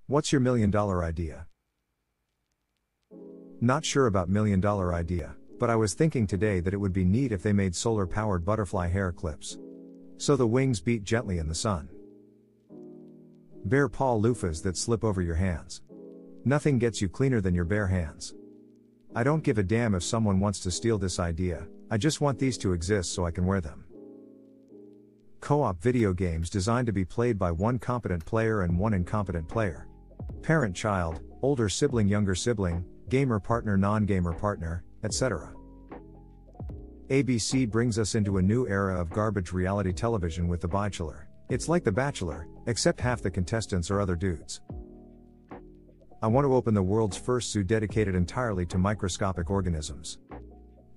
What's your $1 million idea? Not sure about $1 million idea, but I was thinking today that it would be neat if they made solar-powered butterfly hair clips. So the wings beat gently in the sun. Bare paw loofahs that slip over your hands. Nothing gets you cleaner than your bare hands. I don't give a damn if someone wants to steal this idea, I just want these to exist so I can wear them. Co-op video games designed to be played by one competent player and one incompetent player. Parent-child, older sibling, younger sibling, gamer partner, non-gamer partner, etc. ABC brings us into a new era of garbage reality television with The Bachelor. It's like The Bachelor, except half the contestants are other dudes. I want to open the world's first zoo dedicated entirely to microscopic organisms.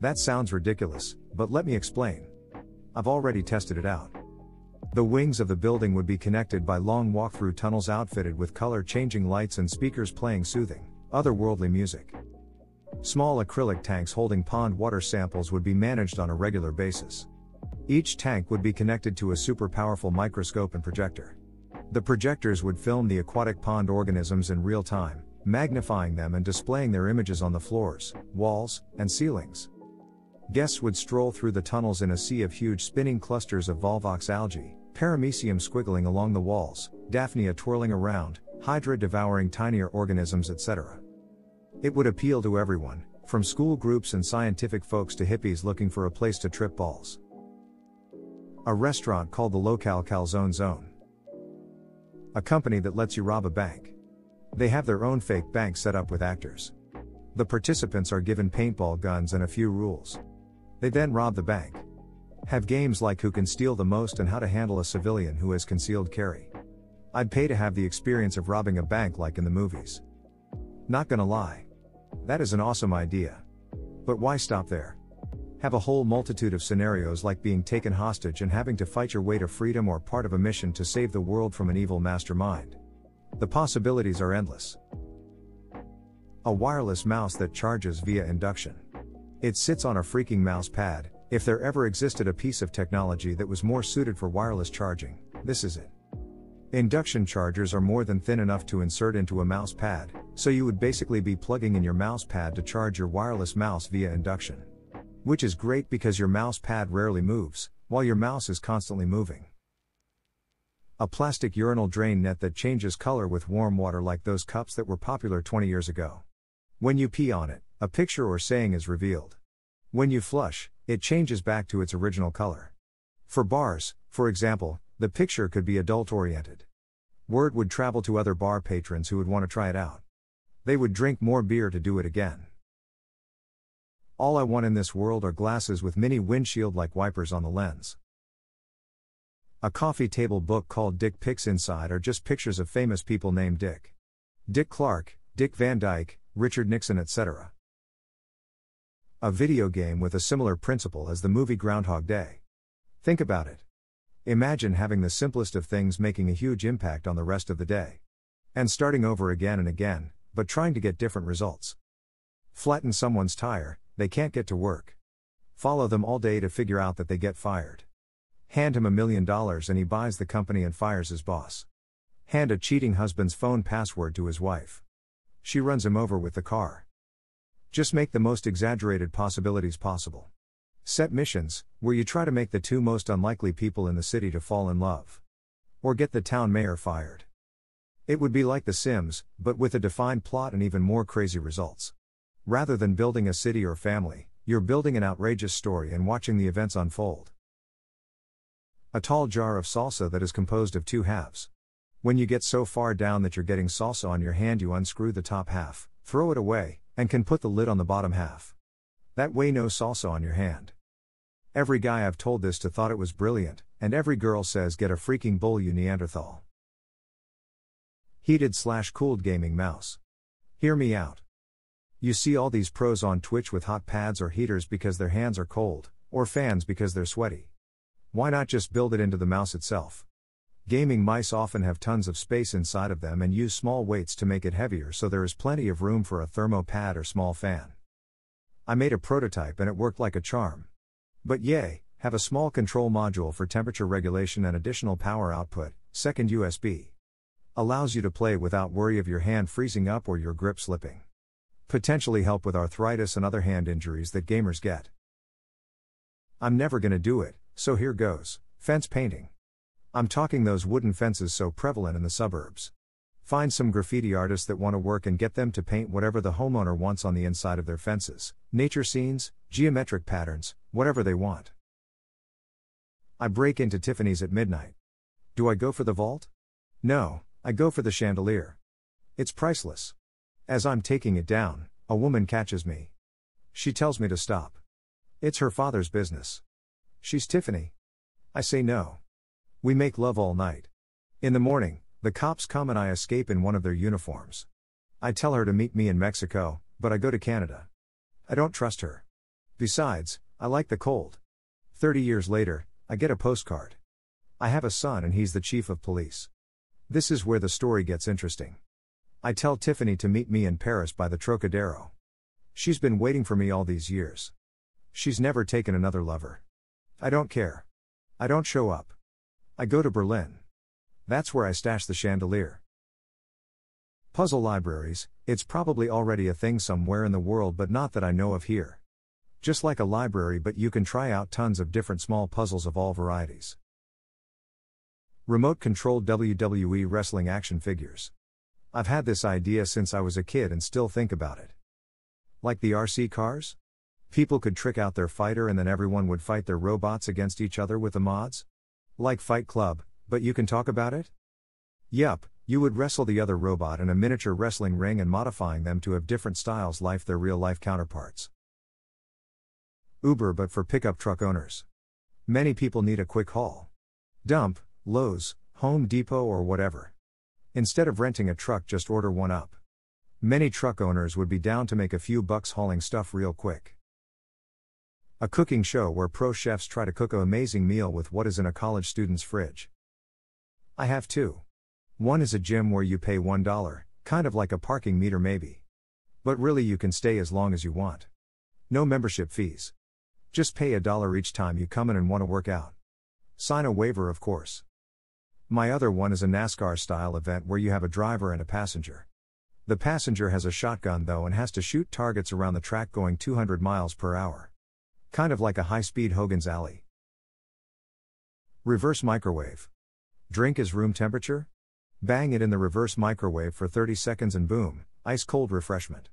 That sounds ridiculous, but let me explain. I've already tested it out. The wings of the building would be connected by long walk-through tunnels outfitted with color-changing lights and speakers playing soothing, otherworldly music. Small acrylic tanks holding pond water samples would be managed on a regular basis. Each tank would be connected to a super powerful microscope and projector. The projectors would film the aquatic pond organisms in real time, magnifying them and displaying their images on the floors, walls, and ceilings. Guests would stroll through the tunnels in a sea of huge spinning clusters of Volvox algae, Paramecium squiggling along the walls, Daphnia twirling around, Hydra devouring tinier organisms, etc. It would appeal to everyone, from school groups and scientific folks to hippies looking for a place to trip balls. A restaurant called the Local Calzone Zone. A company that lets you rob a bank. They have their own fake bank set up with actors. The participants are given paintball guns and a few rules. They then rob the bank. Have games like who can steal the most and how to handle a civilian who has concealed carry. I'd pay to have the experience of robbing a bank like in the movies. Not gonna lie. That is an awesome idea. But why stop there? Have a whole multitude of scenarios like being taken hostage and having to fight your way to freedom or part of a mission to save the world from an evil mastermind. The possibilities are endless. A wireless mouse that charges via induction. It sits on a freaking mouse pad. If there ever existed a piece of technology that was more suited for wireless charging, this is it. Induction chargers are more than thin enough to insert into a mouse pad, so you would basically be plugging in your mouse pad to charge your wireless mouse via induction. Which is great because your mouse pad rarely moves, while your mouse is constantly moving. A plastic urinal drain net that changes color with warm water like those cups that were popular 20 years ago. When you pee on it, a picture or saying is revealed. When you flush, it changes back to its original color. For bars, for example, the picture could be adult-oriented. Word would travel to other bar patrons who would want to try it out. They would drink more beer to do it again. All I want in this world are glasses with mini windshield-like wipers on the lens. A coffee table book called Dick Pics. Inside are just pictures of famous people named Dick. Dick Clark, Dick Van Dyke, Richard Nixon, etc. A video game with a similar principle as the movie Groundhog Day. Think about it. Imagine having the simplest of things making a huge impact on the rest of the day. And starting over again and again, but trying to get different results. Flatten someone's tire, they can't get to work. Follow them all day to figure out that they get fired. Hand him $1 million and he buys the company and fires his boss. Hand a cheating husband's phone password to his wife. She runs him over with the car. Just make the most exaggerated possibilities possible. Set missions, where you try to make the two most unlikely people in the city to fall in love. Or get the town mayor fired. It would be like The Sims, but with a defined plot and even more crazy results. Rather than building a city or family, you're building an outrageous story and watching the events unfold. A tall jar of salsa that is composed of two halves. When you get so far down that you're getting salsa on your hand, you unscrew the top half, throw it away, and can put the lid on the bottom half. That way no salsa on your hand. Every guy I've told this to thought it was brilliant, and every girl says get a freaking bowl, you Neanderthal. Heated/cooled gaming mouse. Hear me out. You see all these pros on Twitch with hot pads or heaters because their hands are cold, or fans because they're sweaty. Why not just build it into the mouse itself? Gaming mice often have tons of space inside of them and use small weights to make it heavier, so there is plenty of room for a thermo pad or small fan. I made a prototype and it worked like a charm. But yay, have a small control module for temperature regulation and additional power output, second USB. Allows you to play without worry of your hand freezing up or your grip slipping. Potentially help with arthritis and other hand injuries that gamers get. I'm never gonna do it, so here goes. Fence painting. I'm talking those wooden fences so prevalent in the suburbs. Find some graffiti artists that want to work and get them to paint whatever the homeowner wants on the inside of their fences. Nature scenes, geometric patterns, whatever they want. I break into Tiffany's at midnight. Do I go for the vault? No, I go for the chandelier. It's priceless. As I'm taking it down, a woman catches me. She tells me to stop. It's her father's business. She's Tiffany. I say no. We make love all night. In the morning, the cops come and I escape in one of their uniforms. I tell her to meet me in Mexico, but I go to Canada. I don't trust her. Besides, I like the cold. 30 years later, I get a postcard. I have a son and he's the chief of police. This is where the story gets interesting. I tell Tiffany to meet me in Paris by the Trocadero. She's been waiting for me all these years. She's never taken another lover. I don't care. I don't show up. I go to Berlin. That's where I stash the chandelier. Puzzle libraries, it's probably already a thing somewhere in the world but not that I know of here. Just like a library, but you can try out tons of different small puzzles of all varieties. Remote-controlled WWE wrestling action figures. I've had this idea since I was a kid and still think about it. Like the RC cars? People could trick out their fighter and then everyone would fight their robots against each other with the mods? Like Fight Club, but you can talk about it? Yup, you would wrestle the other robot in a miniature wrestling ring and modifying them to have different styles like their real-life counterparts. Uber but for pickup truck owners. Many people need a quick haul. Dump, Lowe's, Home Depot or whatever. Instead of renting a truck, just order one up. Many truck owners would be down to make a few bucks hauling stuff real quick. A cooking show where pro chefs try to cook an amazing meal with what is in a college student's fridge. I have two. One is a gym where you pay $1, kind of like a parking meter maybe. But really you can stay as long as you want. No membership fees. Just pay $1 each time you come in and want to work out. Sign a waiver, of course. My other one is a NASCAR-style event where you have a driver and a passenger. The passenger has a shotgun though and has to shoot targets around the track going 200 miles per hour. Kind of like a high-speed Hogan's Alley. Reverse microwave. Drink is room temperature? Bang it in the reverse microwave for 30 seconds and boom, ice-cold refreshment.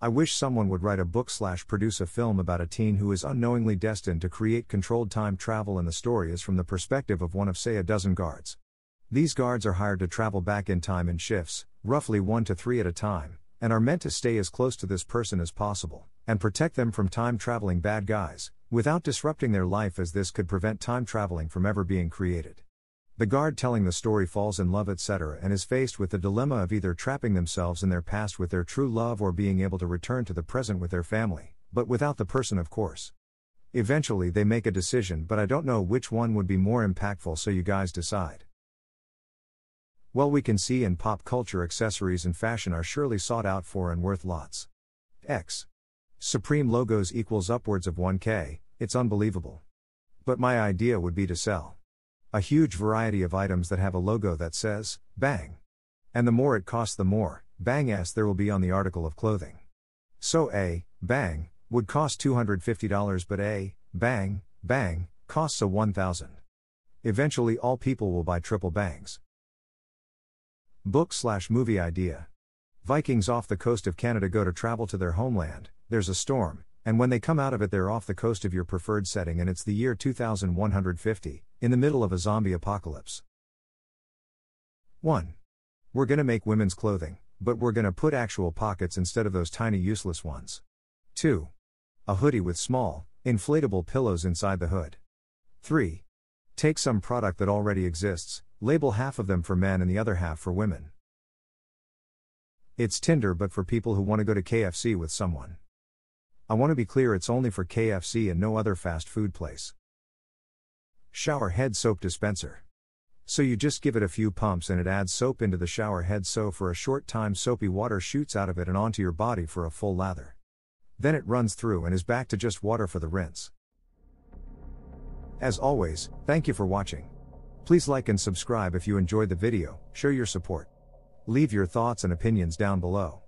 I wish someone would write a book/produce a film about a teen who is unknowingly destined to create controlled time travel, and the story is from the perspective of one of say a dozen guards. These guards are hired to travel back in time in shifts, roughly 1 to 3 at a time, and are meant to stay as close to this person as possible, and protect them from time-traveling bad guys, without disrupting their life, as this could prevent time traveling from ever being created. The guard telling the story falls in love etc. and is faced with the dilemma of either trapping themselves in their past with their true love or being able to return to the present with their family, but without the person of course. Eventually they make a decision, but I don't know which one would be more impactful, so you guys decide. Well, we can see in pop culture accessories and fashion are surely sought out for and worth lots. Supreme logos equals upwards of 1K, it's unbelievable. But my idea would be to sell a huge variety of items that have a logo that says, bang. And the more it costs, the more, bang-ass there will be on the article of clothing. So a, bang, would cost $250 but a, bang, bang, costs a $1,000. Eventually all people will buy triple bangs. Book/movie idea. Vikings off the coast of Canada go to travel to their homeland, there's a storm, and when they come out of it they're off the coast of your preferred setting and it's the year 2150, in the middle of a zombie apocalypse. 1. We're gonna make women's clothing, but we're gonna put actual pockets instead of those tiny useless ones. 2. A hoodie with small, inflatable pillows inside the hood. 3. Take some product that already exists, label half of them for men and the other half for women. It's Tinder but for people who want to go to KFC with someone. I want to be clear, it's only for KFC and no other fast food place. Shower head soap dispenser. So you just give it a few pumps and it adds soap into the shower head, so for a short time soapy water shoots out of it and onto your body for a full lather. Then it runs through and is back to just water for the rinse. As always, thank you for watching. Please like and subscribe if you enjoyed the video, show your support. Leave your thoughts and opinions down below.